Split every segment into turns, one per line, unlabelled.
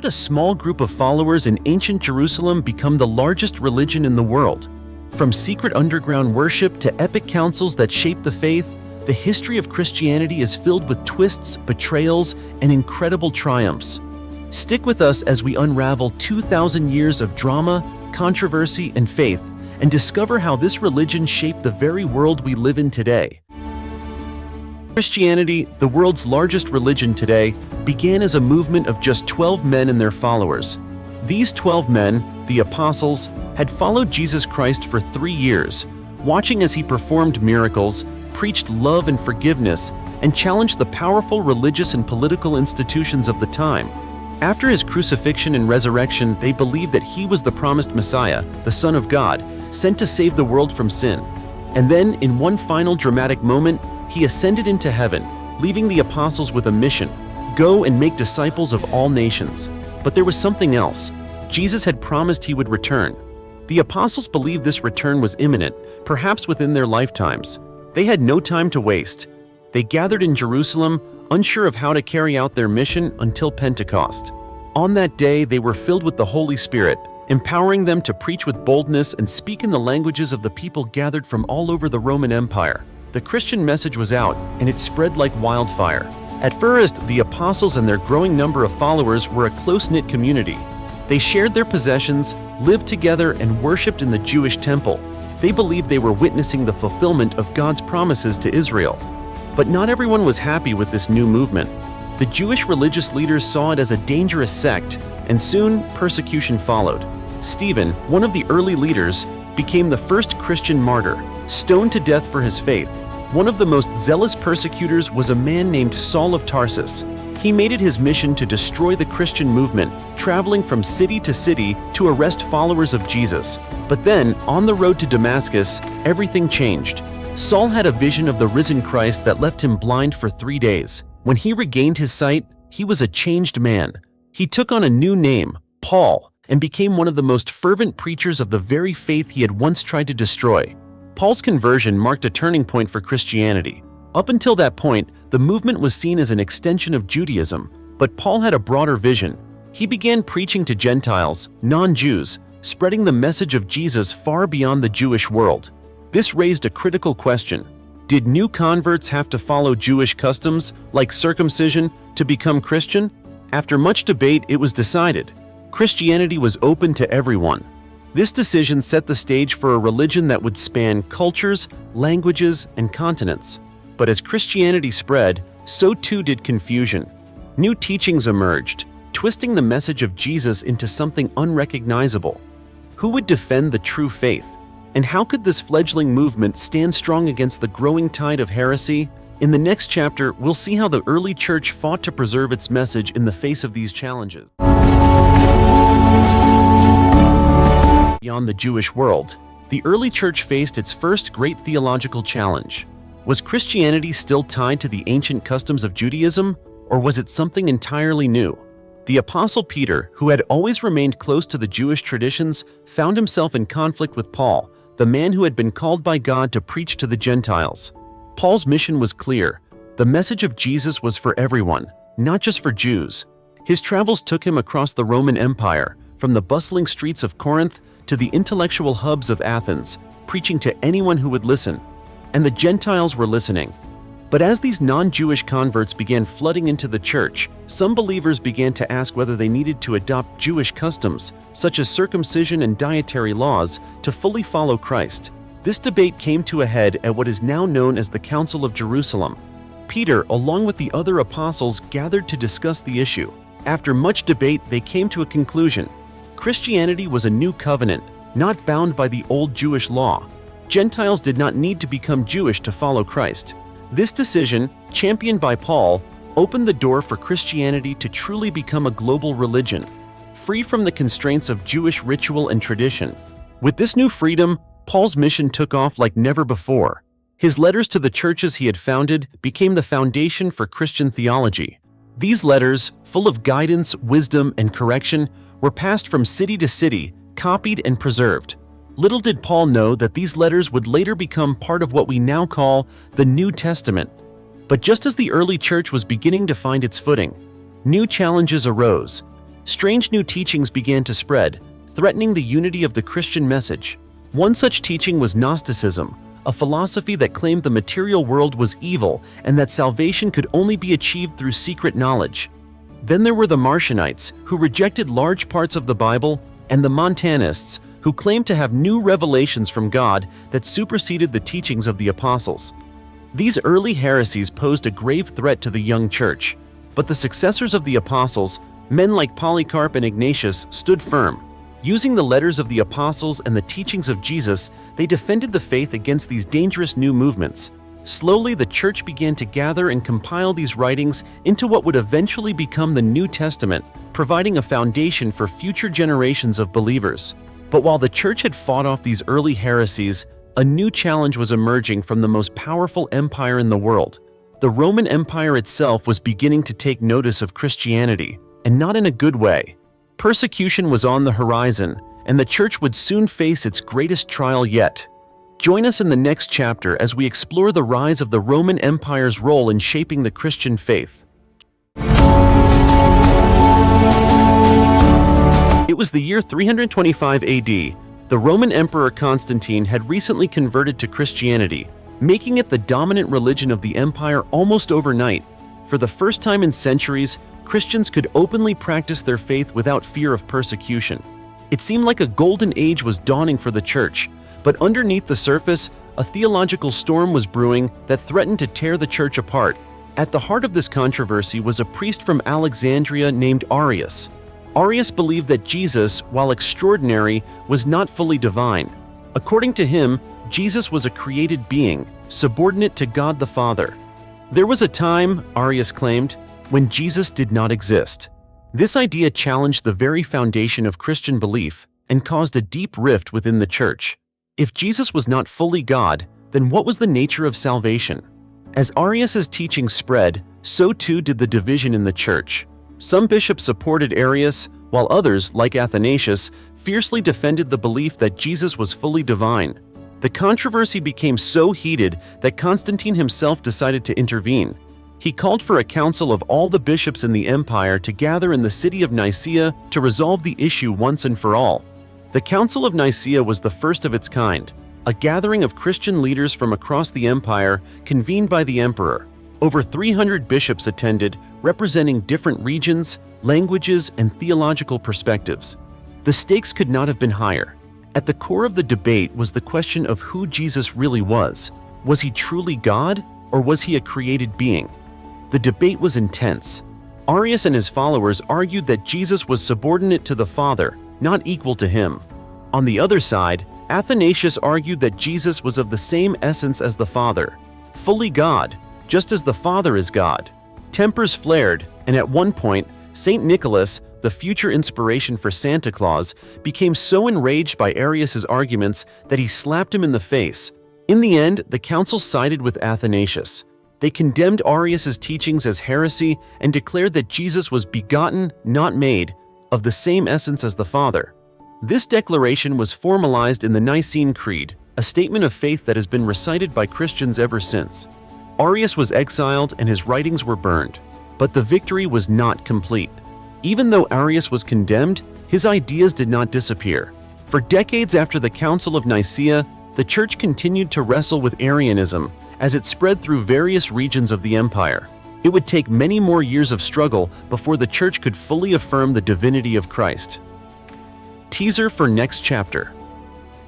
did a small group of followers in ancient Jerusalem become the largest religion in the world? From secret underground worship to epic councils that shaped the faith, the history of Christianity is filled with twists, betrayals, and incredible triumphs. Stick with us as we unravel 2,000 years of drama, controversy, and faith, and discover how this religion shaped the very world we live in today. Christianity, the world's largest religion today, began as a movement of just 12 men and their followers. These 12 men, the apostles, had followed Jesus Christ for 3 years, watching as he performed miracles, preached love and forgiveness, and challenged the powerful religious and political institutions of the time. After his crucifixion and resurrection, they believed that he was the promised Messiah, the Son of God, sent to save the world from sin. And then, in one final dramatic moment, he ascended into heaven, leaving the apostles with a mission: go and make disciples of all nations. But there was something else. Jesus had promised he would return. The apostles believed this return was imminent, perhaps within their lifetimes. They had no time to waste. They gathered in Jerusalem, unsure of how to carry out their mission until Pentecost. On that day, they were filled with the Holy Spirit, empowering them to preach with boldness and speak in the languages of the people gathered from all over the Roman Empire. The Christian message was out, and it spread like wildfire. At first, the apostles and their growing number of followers were a close-knit community. They shared their possessions, lived together, and worshipped in the Jewish temple. They believed they were witnessing the fulfillment of God's promises to Israel. But not everyone was happy with this new movement. The Jewish religious leaders saw it as a dangerous sect, and soon persecution followed. Stephen, one of the early leaders, became the first Christian martyr, stoned to death for his faith. One of the most zealous persecutors was a man named Saul of Tarsus. He made it his mission to destroy the Christian movement, traveling from city to city to arrest followers of Jesus. But then, on the road to Damascus, everything changed. Saul had a vision of the risen Christ that left him blind for 3 days. When he regained his sight, he was a changed man. He took on a new name, Paul, and became one of the most fervent preachers of the very faith he had once tried to destroy. Paul's conversion marked a turning point for Christianity. Up until that point, the movement was seen as an extension of Judaism, but Paul had a broader vision. He began preaching to Gentiles, non-Jews, spreading the message of Jesus far beyond the Jewish world. This raised a critical question. Did new converts have to follow Jewish customs, like circumcision, to become Christian? After much debate, it was decided. Christianity was open to everyone. This decision set the stage for a religion that would span cultures, languages, and continents. But as Christianity spread, so too did confusion. New teachings emerged, twisting the message of Jesus into something unrecognizable. Who would defend the true faith? And how could this fledgling movement stand strong against the growing tide of heresy? In the next chapter, we'll see how the early church fought to preserve its message in the face of these challenges. Beyond the Jewish world, the early church faced its first great theological challenge. Was Christianity still tied to the ancient customs of Judaism, or was it something entirely new? The Apostle Peter, who had always remained close to the Jewish traditions, found himself in conflict with Paul, the man who had been called by God to preach to the Gentiles. Paul's mission was clear. The message of Jesus was for everyone, not just for Jews. His travels took him across the Roman Empire, from the bustling streets of Corinth to the intellectual hubs of Athens, preaching to anyone who would listen. And the Gentiles were listening. But as these non-Jewish converts began flooding into the church, some believers began to ask whether they needed to adopt Jewish customs, such as circumcision and dietary laws, to fully follow Christ. This debate came to a head at what is now known as the Council of Jerusalem. Peter, along with the other apostles, gathered to discuss the issue. After much debate, they came to a conclusion. Christianity was a new covenant, not bound by the old Jewish law. Gentiles did not need to become Jewish to follow Christ. This decision, championed by Paul, opened the door for Christianity to truly become a global religion, free from the constraints of Jewish ritual and tradition. With this new freedom, Paul's mission took off like never before. His letters to the churches he had founded became the foundation for Christian theology. These letters, full of guidance, wisdom, and correction, were passed from city to city, copied and preserved. Little did Paul know that these letters would later become part of what we now call the New Testament. But just as the early church was beginning to find its footing, new challenges arose. strange new teachings began to spread, threatening the unity of the Christian message. One such teaching was Gnosticism, a philosophy that claimed the material world was evil and that salvation could only be achieved through secret knowledge. Then there were the Marcionites, who rejected large parts of the Bible, and the Montanists, who claimed to have new revelations from God that superseded the teachings of the apostles. These early heresies posed a grave threat to the young church, but the successors of the apostles, men like Polycarp and Ignatius, stood firm. Using the letters of the apostles and the teachings of Jesus, they defended the faith against these dangerous new movements. Slowly, the church began to gather and compile these writings into what would eventually become the New Testament, providing a foundation for future generations of believers. But while the church had fought off these early heresies, a new challenge was emerging from the most powerful empire in the world. The Roman Empire itself was beginning to take notice of Christianity, and not in a good way. Persecution was on the horizon, and the church would soon face its greatest trial yet. Join us in the next chapter as we explore the rise of the Roman Empire's role in shaping the Christian faith. It was the year 325 AD. The Roman Emperor Constantine had recently converted to Christianity, making it the dominant religion of the empire almost overnight. For the first time in centuries, Christians could openly practice their faith without fear of persecution. It seemed like a golden age was dawning for the church, but underneath the surface, a theological storm was brewing that threatened to tear the church apart. At the heart of this controversy was a priest from Alexandria named Arius. Arius believed that Jesus, while extraordinary, was not fully divine. According to him, Jesus was a created being, subordinate to God the Father. There was a time, Arius claimed, when Jesus did not exist. This idea challenged the very foundation of Christian belief and caused a deep rift within the church. If Jesus was not fully God, then what was the nature of salvation? As Arius's teaching spread, so too did the division in the church. Some bishops supported Arius, while others, like Athanasius, fiercely defended the belief that Jesus was fully divine. The controversy became so heated that Constantine himself decided to intervene. He called for a council of all the bishops in the empire to gather in the city of Nicaea to resolve the issue once and for all. The Council of Nicaea was the first of its kind, a gathering of Christian leaders from across the empire convened by the emperor. Over 300 bishops attended, representing different regions, languages, and theological perspectives. The stakes could not have been higher. At the core of the debate was the question of who Jesus really was. Was he truly God, or was he a created being? The debate was intense. Arius and his followers argued that Jesus was subordinate to the Father, not equal to him. On the other side, Athanasius argued that Jesus was of the same essence as the Father, fully God, just as the Father is God. Tempers flared, and at one point, Saint Nicholas, the future inspiration for Santa Claus, became so enraged by Arius's arguments that he slapped him in the face. In the end, the council sided with Athanasius. They condemned Arius's teachings as heresy and declared that Jesus was begotten, not made, of the same essence as the Father. This declaration was formalized in the Nicene Creed, a statement of faith that has been recited by Christians ever since. Arius was exiled and his writings were burned, but the victory was not complete. Even though Arius was condemned, his ideas did not disappear. For decades after the Council of Nicaea, the Church continued to wrestle with Arianism as it spread through various regions of the empire. It would take many more years of struggle before the Church could fully affirm the divinity of Christ. Teaser for next chapter.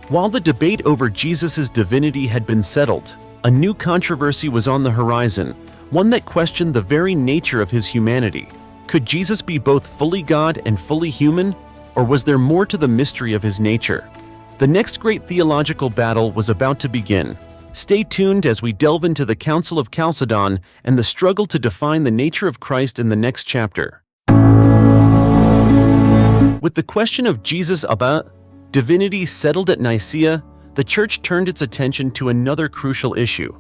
While the debate over Jesus' divinity had been settled, a new controversy was on the horizon, one that questioned the very nature of his humanity. Could Jesus be both fully God and fully human, or was there more to the mystery of his nature? The next great theological battle was about to begin. Stay tuned as we delve into the Council of Chalcedon and the struggle to define the nature of Christ in the next chapter. With the question of Jesus' divinity settled at Nicaea, the Church turned its attention to another crucial issue: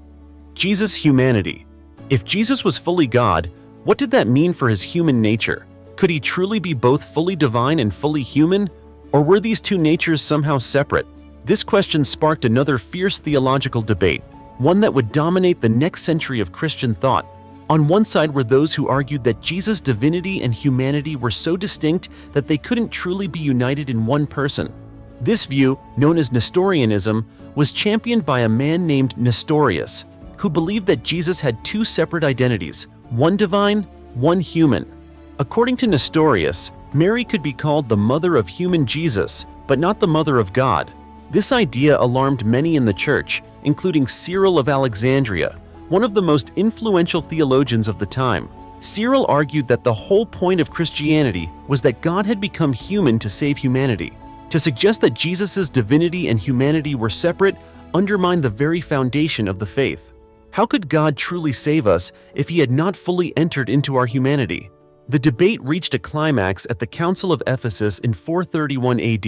Jesus' humanity. If Jesus was fully God, what did that mean for his human nature? Could he truly be both fully divine and fully human? Or were these two natures somehow separate? This question sparked another fierce theological debate, one that would dominate the next century of Christian thought. On one side were those who argued that Jesus' divinity and humanity were so distinct that they couldn't truly be united in one person. This view, known as Nestorianism, was championed by a man named Nestorius, who believed that Jesus had two separate identities, one divine, one human. According to Nestorius, Mary could be called the mother of human Jesus, but not the mother of God. This idea alarmed many in the church, including Cyril of Alexandria, one of the most influential theologians of the time. Cyril argued that the whole point of Christianity was that God had become human to save humanity. To suggest that Jesus' divinity and humanity were separate undermined the very foundation of the faith. How could God truly save us if he had not fully entered into our humanity? The debate reached a climax at the Council of Ephesus in 431 AD.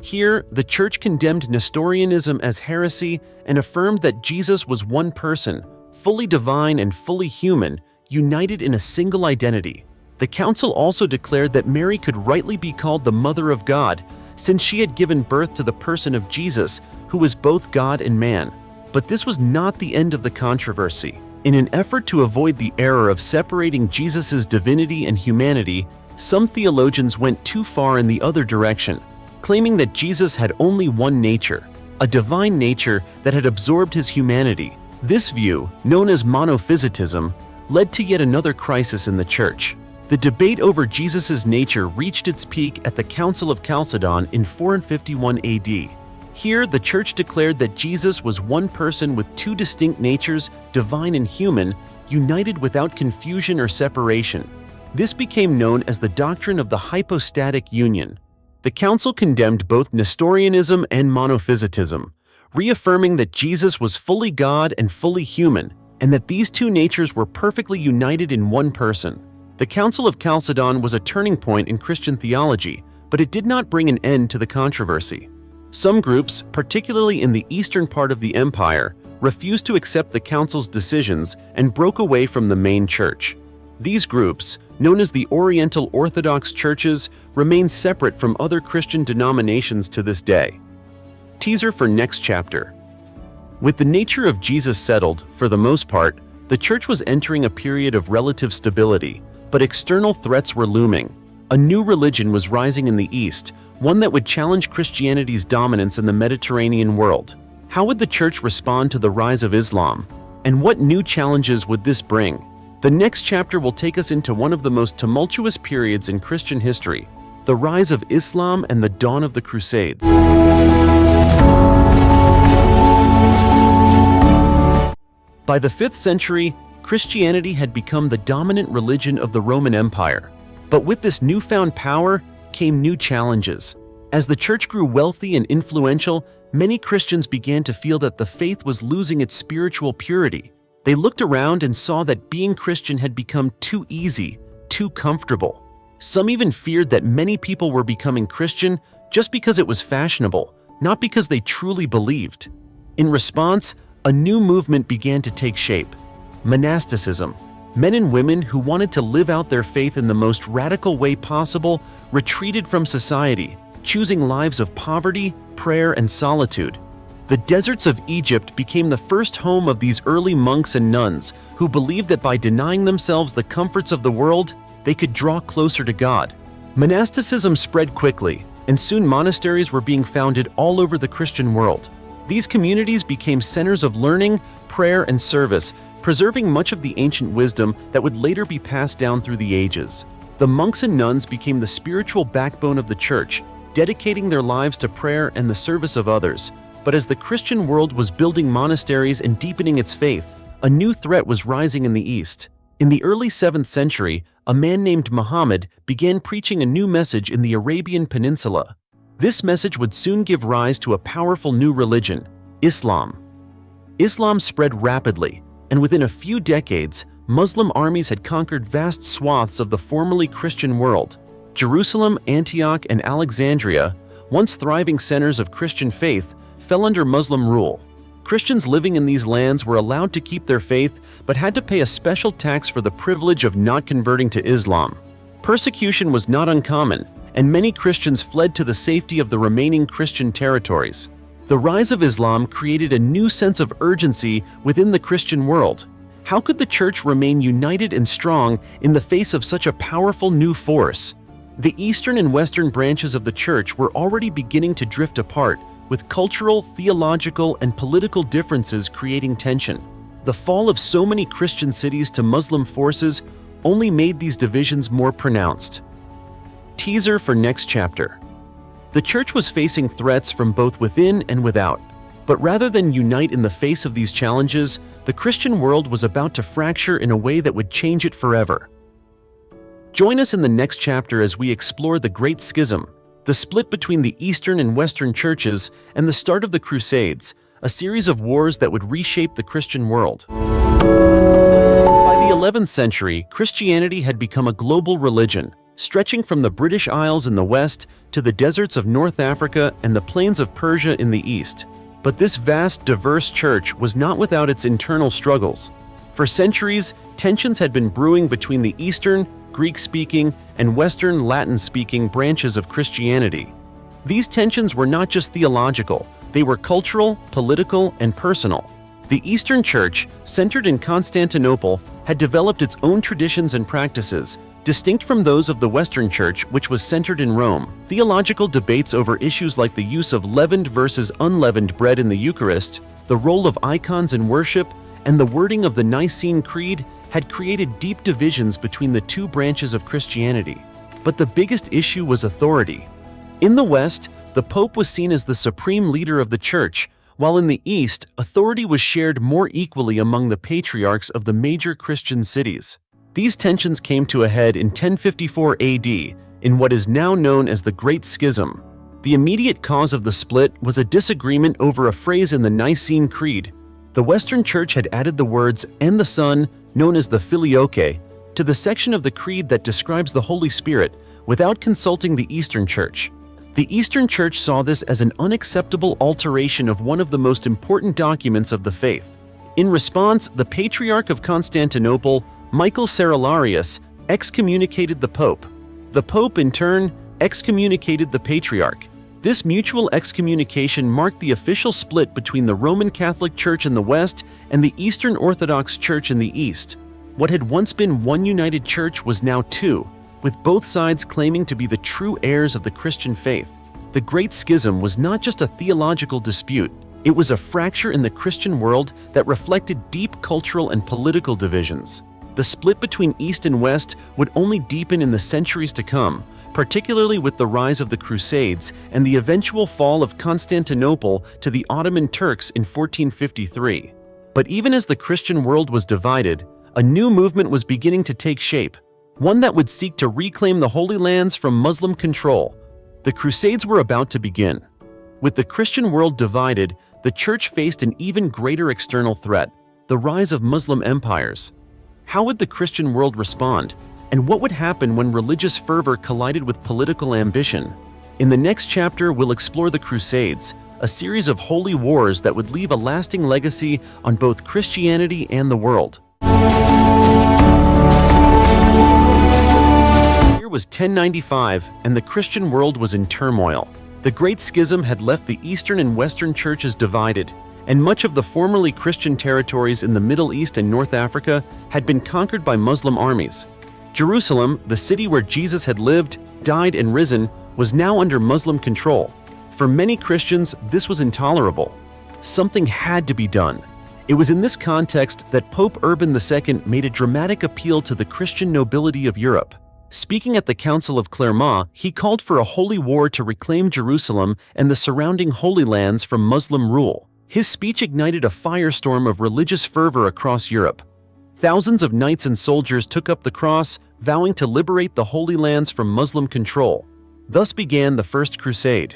Here, the church condemned Nestorianism as heresy and affirmed that Jesus was one person, fully divine and fully human, united in a single identity. The council also declared that Mary could rightly be called the Mother of God, since she had given birth to the person of Jesus, who was both God and man. But this was not the end of the controversy. In an effort to avoid the error of separating Jesus' divinity and humanity, some theologians went too far in the other direction, claiming that Jesus had only one nature, a divine nature that had absorbed his humanity. This view, known as monophysitism, led to yet another crisis in the church. The debate over Jesus' nature reached its peak at the Council of Chalcedon in 451 AD. Here, the church declared that Jesus was one person with two distinct natures, divine and human, united without confusion or separation. This became known as the doctrine of the hypostatic union. The council condemned both Nestorianism and monophysitism, reaffirming that Jesus was fully God and fully human, and that these two natures were perfectly united in one person. The Council of Chalcedon was a turning point in Christian theology, but it did not bring an end to the controversy. Some groups, particularly in the eastern part of the empire, refused to accept the council's decisions and broke away from the main church. These groups, known as the Oriental Orthodox churches, remain separate from other Christian denominations to this day. Teaser for next chapter. With the nature of Jesus settled, for the most part, the church was entering a period of relative stability, but external threats were looming. A new religion was rising in the East, one that would challenge Christianity's dominance in the Mediterranean world. How would the church respond to the rise of Islam? And what new challenges would this bring? The next chapter will take us into one of the most tumultuous periods in Christian history, the rise of Islam and the dawn of the Crusades. By the 5th century, Christianity had become the dominant religion of the Roman Empire. But with this newfound power came new challenges. As the church grew wealthy and influential, many Christians began to feel that the faith was losing its spiritual purity. They looked around and saw that being Christian had become too easy, too comfortable. Some even feared that many people were becoming Christian just because it was fashionable, not because they truly believed. In response, a new movement began to take shape: monasticism. Men and women who wanted to live out their faith in the most radical way possible retreated from society, choosing lives of poverty, prayer, and solitude. The deserts of Egypt became the first home of these early monks and nuns who believed that by denying themselves the comforts of the world, they could draw closer to God. Monasticism spread quickly, and soon monasteries were being founded all over the Christian world. These communities became centers of learning, prayer, and service, preserving much of the ancient wisdom that would later be passed down through the ages. The monks and nuns became the spiritual backbone of the church, dedicating their lives to prayer and the service of others. But as the Christian world was building monasteries and deepening its faith, a new threat was rising in the East. In the early 7th century, a man named Muhammad began preaching a new message in the Arabian Peninsula. This message would soon give rise to a powerful new religion, Islam. Islam spread rapidly, and within a few decades, Muslim armies had conquered vast swaths of the formerly Christian world. Jerusalem, Antioch, and Alexandria, once thriving centers of Christian faith, fell under Muslim rule. Christians living in these lands were allowed to keep their faith, but had to pay a special tax for the privilege of not converting to Islam. Persecution was not uncommon, and many Christians fled to the safety of the remaining Christian territories. The rise of Islam created a new sense of urgency within the Christian world. How could the church remain united and strong in the face of such a powerful new force? The eastern and western branches of the church were already beginning to drift apart, with cultural, theological, and political differences creating tension. The fall of so many Christian cities to Muslim forces only made these divisions more pronounced. Teaser for next chapter. The church was facing threats from both within and without, but rather than unite in the face of these challenges, the Christian world was about to fracture in a way that would change it forever. Join us in the next chapter as we explore the Great Schism, the split between the Eastern and Western churches, and the start of the Crusades, a series of wars that would reshape the Christian world. By the 11th century, Christianity had become a global religion, stretching from the British Isles in the west to the deserts of North Africa and the plains of Persia in the east. But this vast, diverse church was not without its internal struggles. For centuries, tensions had been brewing between the Eastern, Greek-speaking, and Western Latin-speaking branches of Christianity. These tensions were not just theological, they were cultural, political, and personal. The Eastern Church, centered in Constantinople, had developed its own traditions and practices, distinct from those of the Western Church, which was centered in Rome. Theological debates over issues like the use of leavened versus unleavened bread in the Eucharist, the role of icons in worship, and the wording of the Nicene Creed had created deep divisions between the two branches of Christianity. But the biggest issue was authority. In the West, the Pope was seen as the supreme leader of the Church, while in the East, authority was shared more equally among the patriarchs of the major Christian cities. These tensions came to a head in 1054 AD, in what is now known as the Great Schism. The immediate cause of the split was a disagreement over a phrase in the Nicene Creed. The Western Church had added the words "and the Son," known as the Filioque, to the section of the Creed that describes the Holy Spirit, without consulting the Eastern Church. The Eastern Church saw this as an unacceptable alteration of one of the most important documents of the faith. In response, the Patriarch of Constantinople, Michael Cerularius, excommunicated the Pope. The Pope, in turn, excommunicated the Patriarch. This mutual excommunication marked the official split between the Roman Catholic Church in the West and the Eastern Orthodox Church in the East. What had once been one united church was now two, with both sides claiming to be the true heirs of the Christian faith. The Great Schism was not just a theological dispute, it was a fracture in the Christian world that reflected deep cultural and political divisions. The split between East and West would only deepen in the centuries to come, particularly with the rise of the Crusades and the eventual fall of Constantinople to the Ottoman Turks in 1453. But even as the Christian world was divided, a new movement was beginning to take shape, one that would seek to reclaim the Holy Lands from Muslim control. The Crusades were about to begin. With the Christian world divided, the Church faced an even greater external threat: the rise of Muslim empires. How would the Christian world respond? And what would happen when religious fervor collided with political ambition? In the next chapter, we'll explore the Crusades, a series of holy wars that would leave a lasting legacy on both Christianity and the world. The year was 1095, and the Christian world was in turmoil. The Great Schism had left the Eastern and Western churches divided, and much of the formerly Christian territories in the Middle East and North Africa had been conquered by Muslim armies. Jerusalem, the city where Jesus had lived, died, and risen, was now under Muslim control. For many Christians, this was intolerable. Something had to be done. It was in this context that Pope Urban II made a dramatic appeal to the Christian nobility of Europe. Speaking at the Council of Clermont, he called for a holy war to reclaim Jerusalem and the surrounding Holy Lands from Muslim rule. His speech ignited a firestorm of religious fervor across Europe. Thousands of knights and soldiers took up the cross, vowing to liberate the Holy Lands from Muslim control. Thus began the First Crusade.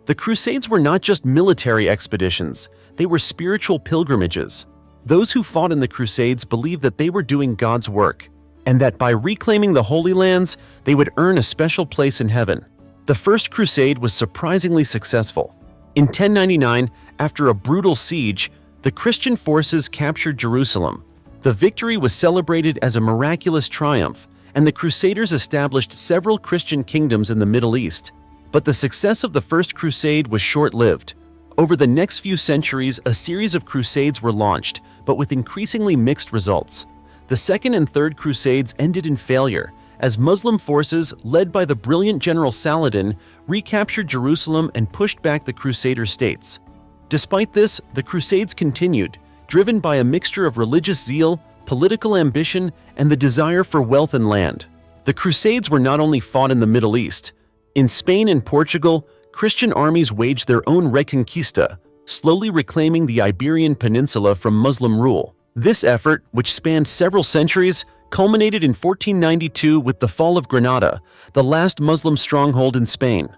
The Crusades were not just military expeditions, they were spiritual pilgrimages. Those who fought in the Crusades believed that they were doing God's work, and that by reclaiming the Holy Lands, they would earn a special place in heaven. The First Crusade was surprisingly successful. In 1099, after a brutal siege, the Christian forces captured Jerusalem. The victory was celebrated as a miraculous triumph, and the Crusaders established several Christian kingdoms in the Middle East. But the success of the First Crusade was short-lived. Over the next few centuries, a series of crusades were launched, but with increasingly mixed results. The Second and Third Crusades ended in failure, as Muslim forces, led by the brilliant General Saladin, recaptured Jerusalem and pushed back the Crusader states. Despite this, the Crusades continued, driven by a mixture of religious zeal, political ambition, and the desire for wealth and land. The Crusades were not only fought in the Middle East. In Spain and Portugal, Christian armies waged their own Reconquista, slowly reclaiming the Iberian Peninsula from Muslim rule. This effort, which spanned several centuries, culminated in 1492 with the fall of Granada, the last Muslim stronghold in Spain.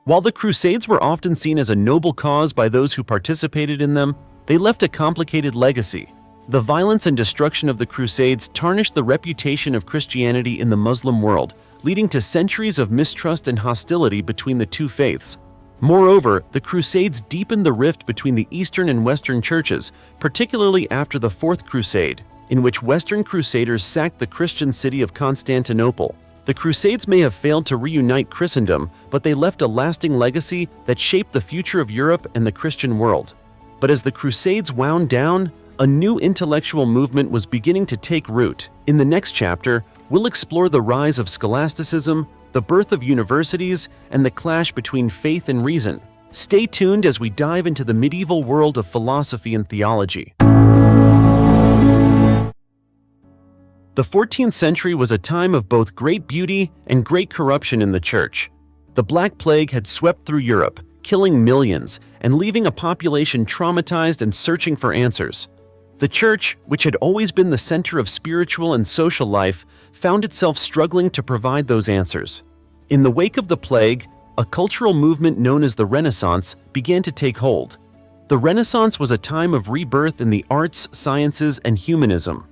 While the Crusades were often seen as a noble cause by those who participated in them, they left a complicated legacy. The violence and destruction of the Crusades tarnished the reputation of Christianity in the Muslim world, leading to centuries of mistrust and hostility between the two faiths. Moreover, the Crusades deepened the rift between the Eastern and Western churches, particularly after the Fourth Crusade, in which Western Crusaders sacked the Christian city of Constantinople. The Crusades may have failed to reunite Christendom, but they left a lasting legacy that shaped the future of Europe and the Christian world. But as the Crusades wound down, a new intellectual movement was beginning to take root. In the next chapter, we'll explore the rise of scholasticism, the birth of universities, and the clash between faith and reason. Stay tuned as we dive into the medieval world of philosophy and theology. The 14th century was a time of both great beauty and great corruption in the Church. The Black Plague had swept through Europe, killing millions and leaving a population traumatized and searching for answers. The Church, which had always been the center of spiritual and social life, found itself struggling to provide those answers. In the wake of the plague, a cultural movement known as the Renaissance began to take hold. The Renaissance was a time of rebirth in the arts, sciences, and humanism.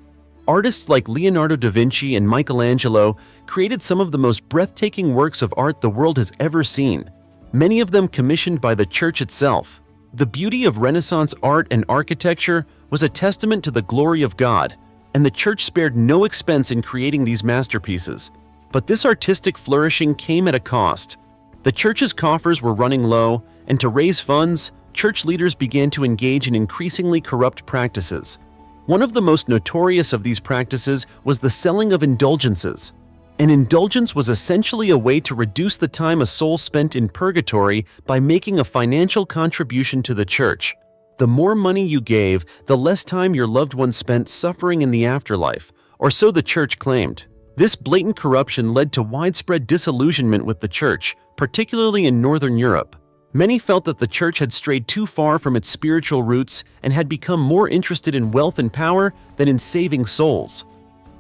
Artists like Leonardo da Vinci and Michelangelo created some of the most breathtaking works of art the world has ever seen, many of them commissioned by the Church itself. The beauty of Renaissance art and architecture was a testament to the glory of God, and the Church spared no expense in creating these masterpieces. But this artistic flourishing came at a cost. The Church's coffers were running low, and to raise funds, Church leaders began to engage in increasingly corrupt practices. One of the most notorious of these practices was the selling of indulgences. An indulgence was essentially a way to reduce the time a soul spent in purgatory by making a financial contribution to the Church. The more money you gave, the less time your loved ones spent suffering in the afterlife, or so the Church claimed. This blatant corruption led to widespread disillusionment with the Church, particularly in Northern Europe. Many felt that the Church had strayed too far from its spiritual roots and had become more interested in wealth and power than in saving souls.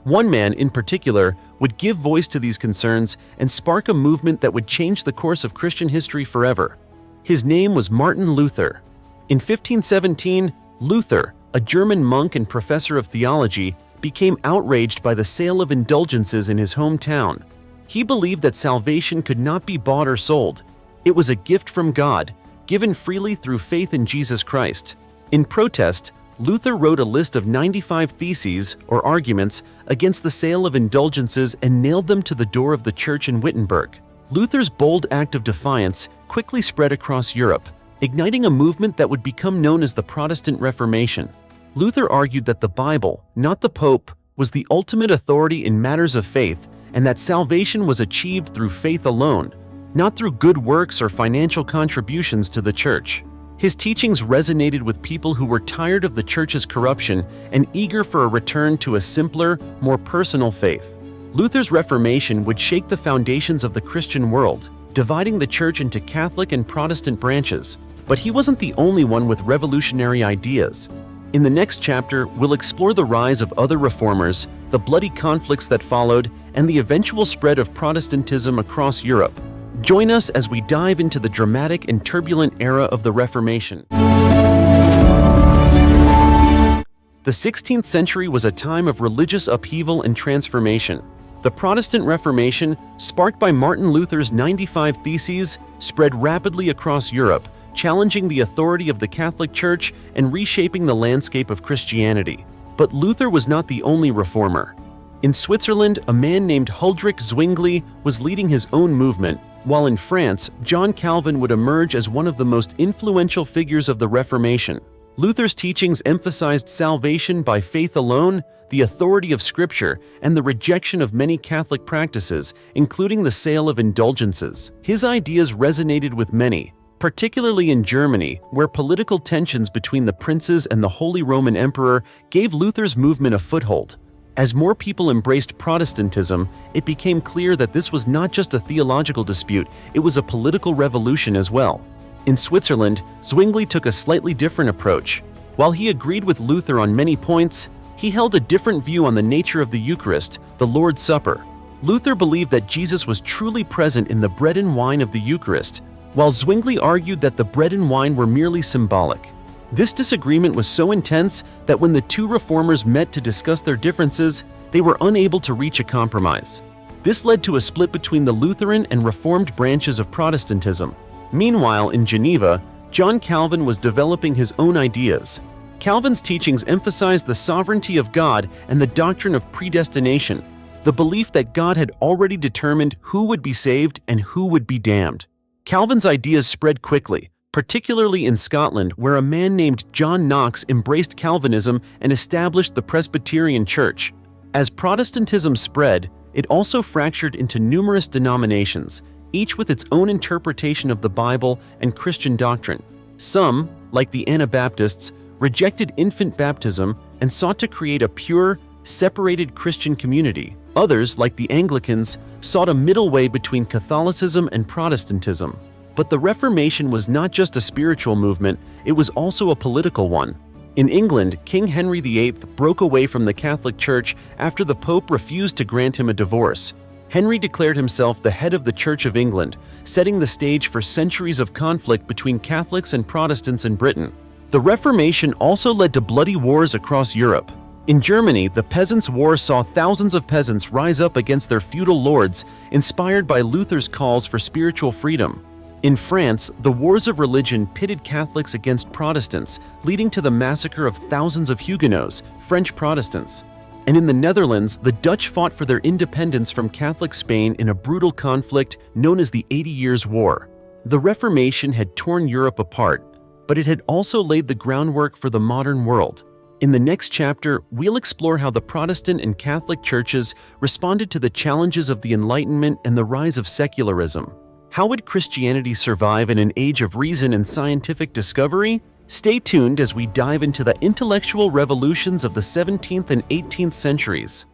One man, in particular, would give voice to these concerns and spark a movement that would change the course of Christian history forever. His name was Martin Luther. In 1517, Luther, a German monk and professor of theology, became outraged by the sale of indulgences in his hometown. He believed that salvation could not be bought or sold. It was a gift from God, given freely through faith in Jesus Christ. In protest, Luther wrote a list of 95 theses, or arguments, against the sale of indulgences and nailed them to the door of the church in Wittenberg. Luther's bold act of defiance quickly spread across Europe, igniting a movement that would become known as the Protestant Reformation. Luther argued that the Bible, not the Pope, was the ultimate authority in matters of faith, and that salvation was achieved through faith alone, not through good works or financial contributions to the Church. His teachings resonated with people who were tired of the Church's corruption and eager for a return to a simpler, more personal faith. Luther's Reformation would shake the foundations of the Christian world, dividing the Church into Catholic and Protestant branches. But he wasn't the only one with revolutionary ideas. In the next chapter, we'll explore the rise of other reformers, the bloody conflicts that followed, and the eventual spread of Protestantism across Europe. Join us as we dive into the dramatic and turbulent era of the Reformation. The 16th century was a time of religious upheaval and transformation. The Protestant Reformation, sparked by Martin Luther's 95 Theses, spread rapidly across Europe, challenging the authority of the Catholic Church and reshaping the landscape of Christianity. But Luther was not the only reformer. In Switzerland, a man named Huldrych Zwingli was leading his own movement, while in France, John Calvin would emerge as one of the most influential figures of the Reformation. Luther's teachings emphasized salvation by faith alone, the authority of Scripture, and the rejection of many Catholic practices, including the sale of indulgences. His ideas resonated with many, particularly in Germany, where political tensions between the princes and the Holy Roman Emperor gave Luther's movement a foothold. As more people embraced Protestantism, it became clear that this was not just a theological dispute, it was a political revolution as well. In Switzerland, Zwingli took a slightly different approach. While he agreed with Luther on many points, he held a different view on the nature of the Eucharist, the Lord's Supper. Luther believed that Jesus was truly present in the bread and wine of the Eucharist, while Zwingli argued that the bread and wine were merely symbolic. This disagreement was so intense that when the two reformers met to discuss their differences, they were unable to reach a compromise. This led to a split between the Lutheran and Reformed branches of Protestantism. Meanwhile, in Geneva, John Calvin was developing his own ideas. Calvin's teachings emphasized the sovereignty of God and the doctrine of predestination, the belief that God had already determined who would be saved and who would be damned. Calvin's ideas spread quickly, particularly in Scotland, where a man named John Knox embraced Calvinism and established the Presbyterian Church. As Protestantism spread, it also fractured into numerous denominations, each with its own interpretation of the Bible and Christian doctrine. Some, like the Anabaptists, rejected infant baptism and sought to create a pure, separated Christian community. Others, like the Anglicans, sought a middle way between Catholicism and Protestantism. But the Reformation was not just a spiritual movement, it was also a political one. In England, King Henry VIII broke away from the Catholic Church after the Pope refused to grant him a divorce. Henry declared himself the head of the Church of England, setting the stage for centuries of conflict between Catholics and Protestants in Britain. The Reformation also led to bloody wars across Europe. In Germany, the Peasants' War saw thousands of peasants rise up against their feudal lords, inspired by Luther's calls for spiritual freedom. In France, the wars of religion pitted Catholics against Protestants, leading to the massacre of thousands of Huguenots, French Protestants. And in the Netherlands, the Dutch fought for their independence from Catholic Spain in a brutal conflict known as the 80 Years' War. The Reformation had torn Europe apart, but it had also laid the groundwork for the modern world. In the next chapter, we'll explore how the Protestant and Catholic churches responded to the challenges of the Enlightenment and the rise of secularism. How would Christianity survive in an age of reason and scientific discovery? Stay tuned as we dive into the intellectual revolutions of the 17th and 18th centuries.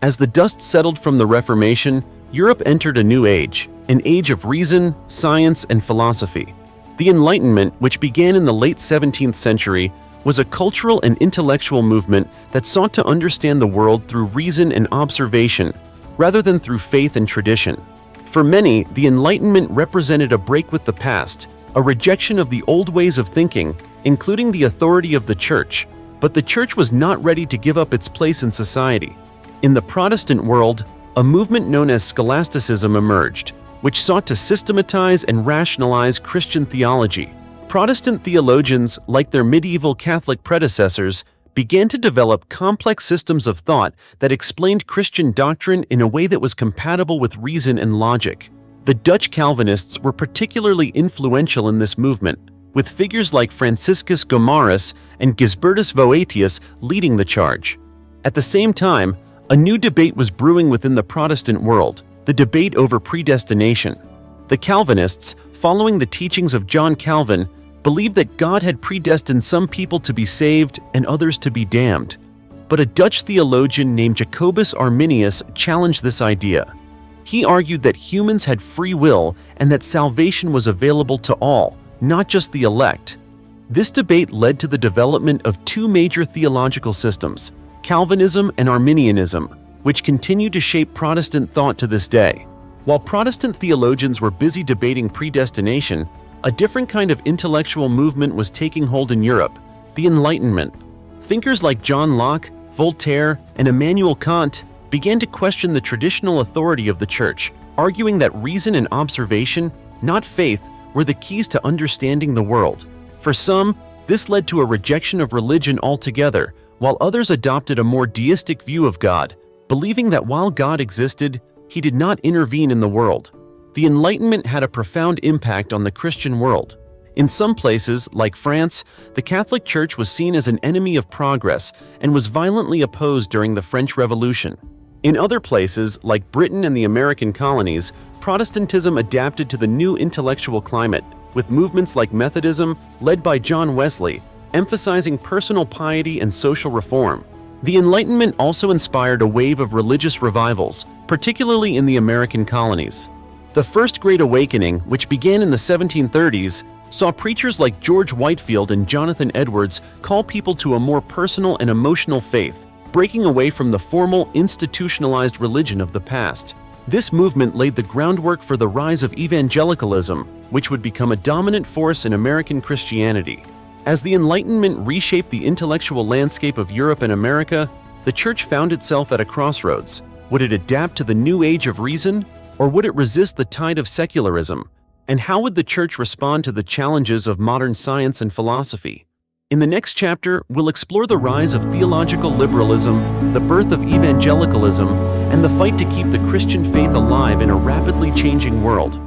As the dust settled from the Reformation, Europe entered a new age, an age of reason, science, and philosophy. The Enlightenment, which began in the late 17th century, was a cultural and intellectual movement that sought to understand the world through reason and observation, rather than through faith and tradition. For many, the Enlightenment represented a break with the past, a rejection of the old ways of thinking, including the authority of the Church. But the Church was not ready to give up its place in society. In the Protestant world, a movement known as Scholasticism emerged, which sought to systematize and rationalize Christian theology. Protestant theologians, like their medieval Catholic predecessors, began to develop complex systems of thought that explained Christian doctrine in a way that was compatible with reason and logic. The Dutch Calvinists were particularly influential in this movement, with figures like Franciscus Gomarus and Gisbertus Voetius leading the charge. At the same time, a new debate was brewing within the Protestant world, the debate over predestination. The Calvinists, following the teachings of John Calvin, believed that God had predestined some people to be saved and others to be damned. But a Dutch theologian named Jacobus Arminius challenged this idea. He argued that humans had free will and that salvation was available to all, not just the elect. This debate led to the development of two major theological systems, Calvinism and Arminianism, which continue to shape Protestant thought to this day. While Protestant theologians were busy debating predestination, a different kind of intellectual movement was taking hold in Europe, the Enlightenment. Thinkers like John Locke, Voltaire, and Immanuel Kant began to question the traditional authority of the Church, arguing that reason and observation, not faith, were the keys to understanding the world. For some, this led to a rejection of religion altogether, while others adopted a more deistic view of God, believing that while God existed, he did not intervene in the world. The Enlightenment had a profound impact on the Christian world. In some places, like France, the Catholic Church was seen as an enemy of progress and was violently opposed during the French Revolution. In other places, like Britain and the American colonies, Protestantism adapted to the new intellectual climate, with movements like Methodism, led by John Wesley, emphasizing personal piety and social reform. The Enlightenment also inspired a wave of religious revivals, particularly in the American colonies. The First Great Awakening, which began in the 1730s, saw preachers like George Whitefield and Jonathan Edwards call people to a more personal and emotional faith, breaking away from the formal, institutionalized religion of the past. This movement laid the groundwork for the rise of evangelicalism, which would become a dominant force in American Christianity. As the Enlightenment reshaped the intellectual landscape of Europe and America, the Church found itself at a crossroads. Would it adapt to the new age of reason, or would it resist the tide of secularism? And how would the Church respond to the challenges of modern science and philosophy? In the next chapter, we'll explore the rise of theological liberalism, the birth of evangelicalism, and the fight to keep the Christian faith alive in a rapidly changing world.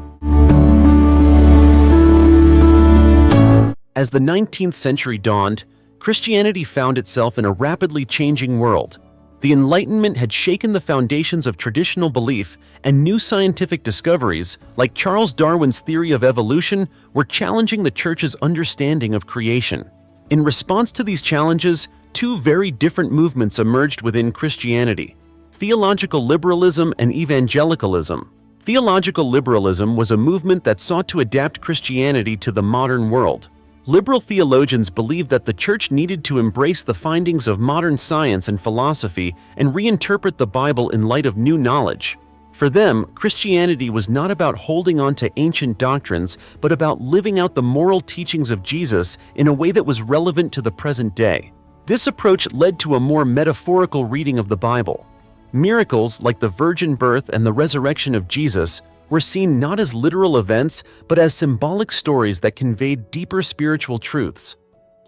As the 19th century dawned, Christianity found itself in a rapidly changing world. The Enlightenment had shaken the foundations of traditional belief, and new scientific discoveries, like Charles Darwin's theory of evolution, were challenging the Church's understanding of creation. In response to these challenges, two very different movements emerged within Christianity: theological liberalism and evangelicalism. Theological liberalism was a movement that sought to adapt Christianity to the modern world. Liberal theologians believed that the Church needed to embrace the findings of modern science and philosophy and reinterpret the Bible in light of new knowledge. For them, Christianity was not about holding on to ancient doctrines, but about living out the moral teachings of Jesus in a way that was relevant to the present day. This approach led to a more metaphorical reading of the Bible. Miracles like the virgin birth and the resurrection of Jesus were seen not as literal events, but as symbolic stories that conveyed deeper spiritual truths.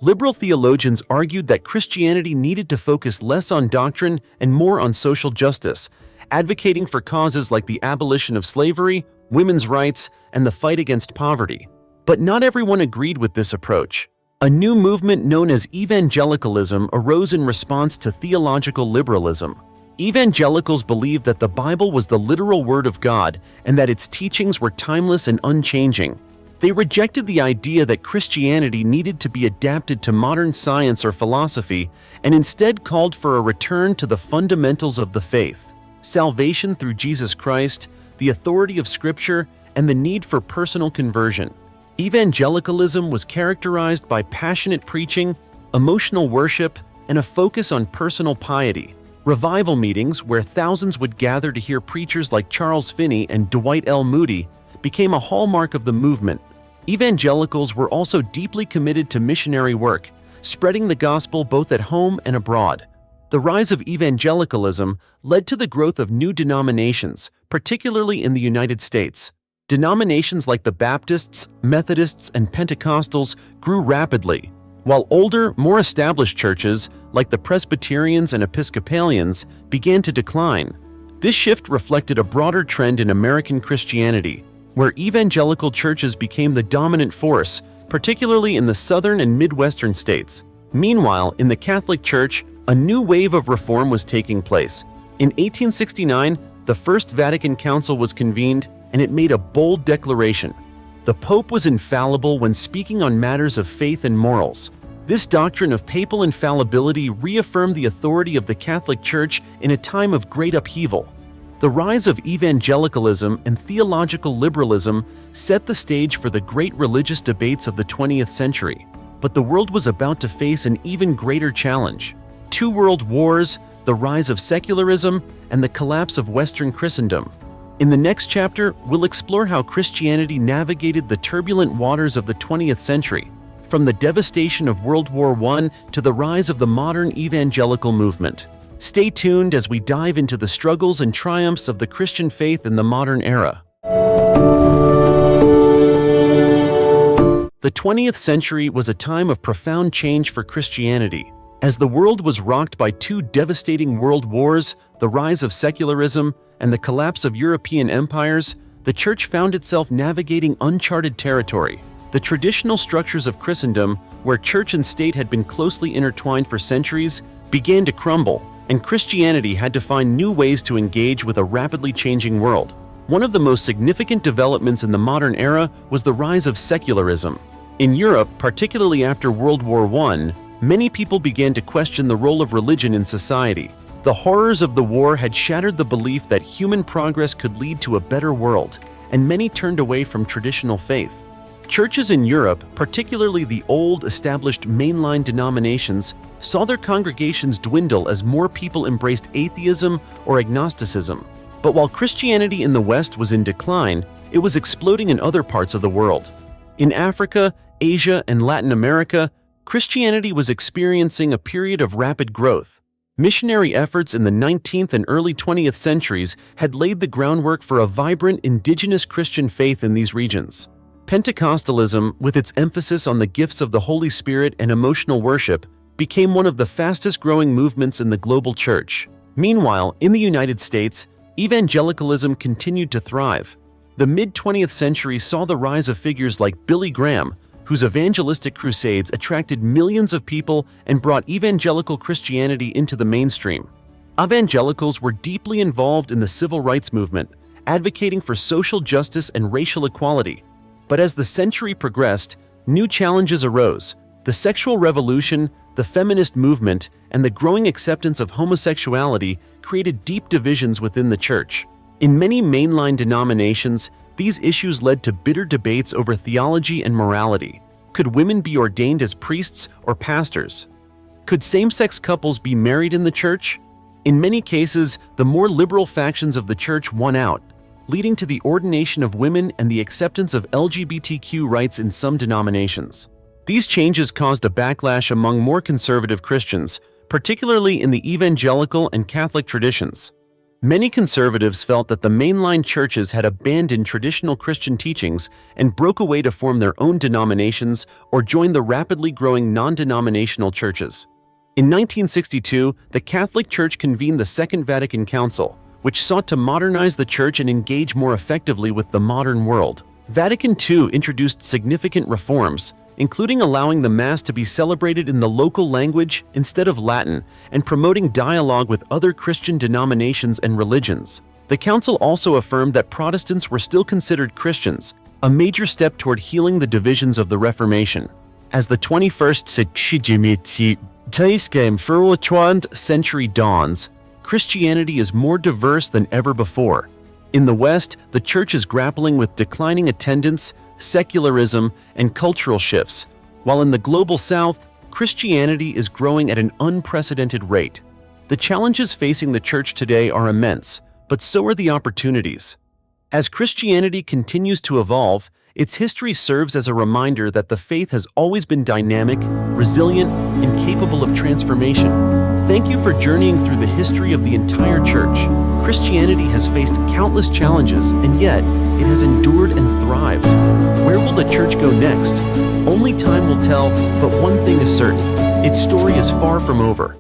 Liberal theologians argued that Christianity needed to focus less on doctrine and more on social justice, advocating for causes like the abolition of slavery, women's rights, and the fight against poverty. But not everyone agreed with this approach. A new movement known as evangelicalism arose in response to theological liberalism. Evangelicals believed that the Bible was the literal Word of God and that its teachings were timeless and unchanging. They rejected the idea that Christianity needed to be adapted to modern science or philosophy, and instead called for a return to the fundamentals of the faith: salvation through Jesus Christ, the authority of Scripture, and the need for personal conversion. Evangelicalism was characterized by passionate preaching, emotional worship, and a focus on personal piety. Revival meetings, where thousands would gather to hear preachers like Charles Finney and Dwight L. Moody, became a hallmark of the movement. Evangelicals were also deeply committed to missionary work, spreading the gospel both at home and abroad. The rise of evangelicalism led to the growth of new denominations, particularly in the United States. Denominations like the Baptists, Methodists, and Pentecostals grew rapidly, while older, more established churches, like the Presbyterians and Episcopalians, began to decline. This shift reflected a broader trend in American Christianity, where evangelical churches became the dominant force, particularly in the southern and Midwestern states. Meanwhile, in the Catholic Church, a new wave of reform was taking place. In 1869, the First Vatican Council was convened, and it made a bold declaration. The Pope was infallible when speaking on matters of faith and morals. This doctrine of papal infallibility reaffirmed the authority of the Catholic Church in a time of great upheaval. The rise of evangelicalism and theological liberalism set the stage for the great religious debates of the 20th century. But the world was about to face an even greater challenge: two world wars, the rise of secularism, and the collapse of Western Christendom. In the next chapter, we'll explore how Christianity navigated the turbulent waters of the 20th century, from the devastation of World War I to the rise of the modern evangelical movement. Stay tuned as we dive into the struggles and triumphs of the Christian faith in the modern era. The 20th century was a time of profound change for Christianity. As the world was rocked by two devastating world wars, the rise of secularism, and the collapse of European empires, the Church found itself navigating uncharted territory. The traditional structures of Christendom, where church and state had been closely intertwined for centuries, began to crumble, and Christianity had to find new ways to engage with a rapidly changing world. One of the most significant developments in the modern era was the rise of secularism. In Europe, particularly after World War I, many people began to question the role of religion in society. The horrors of the war had shattered the belief that human progress could lead to a better world, and many turned away from traditional faith. Churches in Europe, particularly the old, established mainline denominations, saw their congregations dwindle as more people embraced atheism or agnosticism. But while Christianity in the West was in decline, it was exploding in other parts of the world. In Africa, Asia, and Latin America, Christianity was experiencing a period of rapid growth. Missionary efforts in the 19th and early 20th centuries had laid the groundwork for a vibrant indigenous Christian faith in these regions. Pentecostalism, with its emphasis on the gifts of the Holy Spirit and emotional worship, became one of the fastest-growing movements in the global church. Meanwhile, in the United States, Evangelicalism continued to thrive. The mid-20th century saw the rise of figures like Billy Graham, whose evangelistic crusades attracted millions of people and brought evangelical Christianity into the mainstream. Evangelicals were deeply involved in the civil rights movement, advocating for social justice and racial equality. But as the century progressed, new challenges arose. The sexual revolution, the feminist movement, and the growing acceptance of homosexuality created deep divisions within the church. In many mainline denominations, these issues led to bitter debates over theology and morality. Could women be ordained as priests or pastors? Could same-sex couples be married in the church? In many cases, the more liberal factions of the church won out, leading to the ordination of women and the acceptance of LGBTQ rights in some denominations. These changes caused a backlash among more conservative Christians, particularly in the evangelical and Catholic traditions. Many conservatives felt that the mainline churches had abandoned traditional Christian teachings and broke away to form their own denominations or join the rapidly growing non-denominational churches. In 1962, the Catholic Church convened the Second Vatican Council, which sought to modernize the church and engage more effectively with the modern world. Vatican II introduced significant reforms, including allowing the Mass to be celebrated in the local language instead of Latin and promoting dialogue with other Christian denominations and religions. The Council also affirmed that Protestants were still considered Christians, a major step toward healing the divisions of the Reformation. As the 21st century dawns, Christianity is more diverse than ever before. In the West, the Church is grappling with declining attendance, secularism, and cultural shifts, while in the global South, Christianity is growing at an unprecedented rate. The challenges facing the Church today are immense, but so are the opportunities. As Christianity continues to evolve, its history serves as a reminder that the faith has always been dynamic, resilient, and capable of transformation. Thank you for journeying through the history of the entire Church. Christianity has faced countless challenges, and yet it has endured and thrived. Where will the Church go next? Only time will tell, but one thing is certain: its story is far from over.